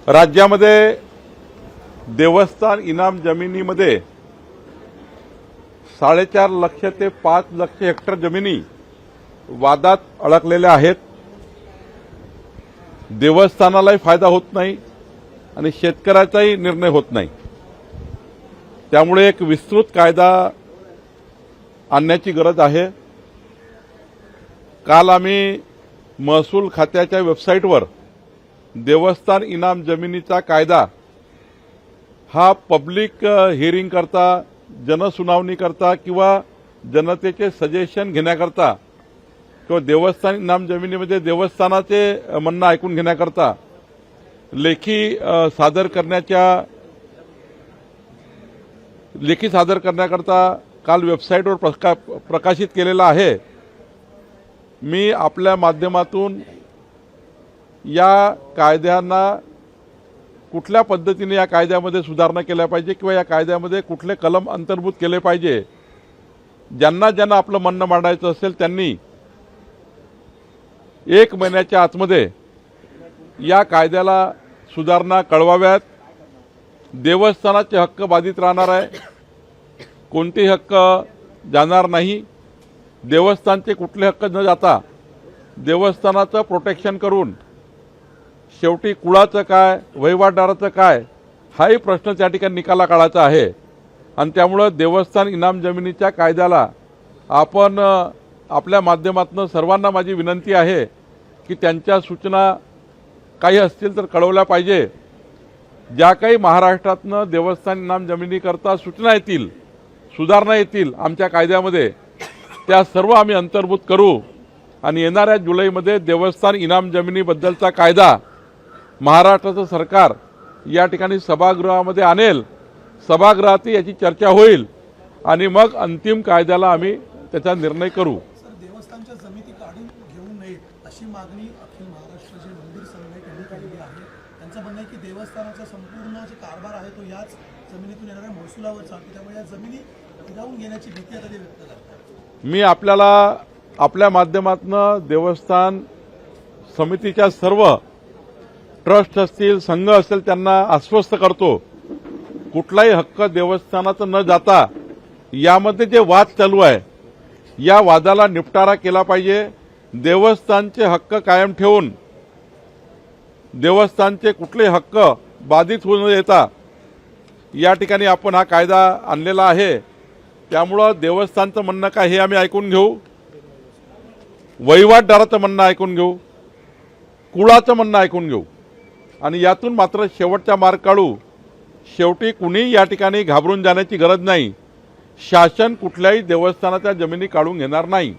राज्यामध्ये देवस्थान इनाम जमिनीमध्ये 4.5 लाख ते 5 लाख हेक्टर जमिनी वादात अडकलेल्या आहेत। देवस्थानालाही फायदा होत नाही आणि शेतकऱ्याचाही निर्णय होत नाही। त्यामुळे एक विस्तृत कायदा आणण्याची गरज आहे। काल आम्ही महसूल खात्याच्या वेबसाईटवर देवस्थान इनाम जमिनीचा कायदा हा पब्लिक हिअरिंग करता, जनसुनावणी करता किंवा जनतेचे सजेशन घेण्याकरता किंवा देवस्थान इनाम जमिनीमध्ये देवस्थानाचे म्हणणं ऐकून घेण्याकरता लेखी सादर करण्याकरता काल वेबसाईटवर प्रकाशित केलेला आहे। मी आपल्या माध्यमातून या कायद्यांना कुठल्या पद्धतीने या कायद्यामध्ये सुधारणा केल्या पाहिजे किंवा या कायद्यामध्ये कुठले कलम अंतर्भूत केले पाहिजे, ज्यांना आपलं म्हणणं मांडायचं असेल त्यांनी 1 महिन्याच्या आतमध्ये या कायद्याला सुधारणा कळवाव्यात। देवस्थानाचे हक्क बाधित राहणार आहे, कोणतेही हक्क जाणार नाही। देवस्थानचे कुठले हक्क न जाता देवस्थानाचं प्रोटेक्शन करून शेवटी कुळाचं काय, वहिवाटदाराचं काय, हाही प्रश्न त्या ठिकाणी निकाला काढायचा आहे। आणि त्यामुळे देवस्थान इनाम जमिनीच्या कायद्याला आपण आपल्या माध्यमातून सर्वांना माझी विनंती आहे की त्यांच्या सूचना काही असतील तर कळवल्या पाहिजे। ज्या काही महाराष्ट्रातनं देवस्थान इनाम जमिनीकरता सूचना येतील, सुधारणा येतील आमच्या कायद्यामध्ये, त्या सर्व आम्ही अंतर्भूत करू आणि येणाऱ्या जुलैमध्ये देवस्थान इनाम जमिनीबद्दलचा कायदा महाराष्ट्राचं सरकार या ठिकाणी सभागृहामध्ये आणेल। सभागृहात याची चर्चा होईल आणि मग अंतिम कायद्याला आम्ही त्याचा निर्णय करू। देवस्थानच्या जमिनी काढून घेऊ नयेत अशी मागणी अखिल महाराष्ट्र जे मंदिर संघटना यांनी केलेली आहे। त्यांचं म्हणणं आहे की देवस्थानाचा संपूर्ण जे कारभार आहे तो याच जमिनीतून येणाऱ्या महसुलावर चालतो, त्यामुळे या जमिनी हिरावून घेण्याची भीती आता ते व्यक्त करतात। मी आपल्याला आपल्या माध्यमातून देवस्थान समितीच्या सर्व ट्रस्ट असतील, संघ असतील त्यांना आश्वस्त करतो, कुठलाही हक्क देवस्थानाचा न जाता यामध्ये जे वाद चालू आहे या वादाला निपटारा केला पाहिजे। देवस्थानचे हक्क कायम ठेवून देवस्थानचे कुठले हक्क बाधित होऊ न देता या ठिकाणी आपण हा कायदा आणलेला आहे। त्यामुळे देवस्थानचं म्हणणं काय हे आम्ही ऐकून घेऊ, वहिवाटदाराचं म्हणणं ऐकून घेऊ, कुळाचं म्हणणं ऐकून घेऊ आणि यातून मात्र शेवटचा मार्ग काढू। शेवटी कुणी या ठिकाणी घाबरून जाण्याची गरज नाही। शासन कुठल्याही देवस्थानाच्या जमिनी काढून घेणार नाही।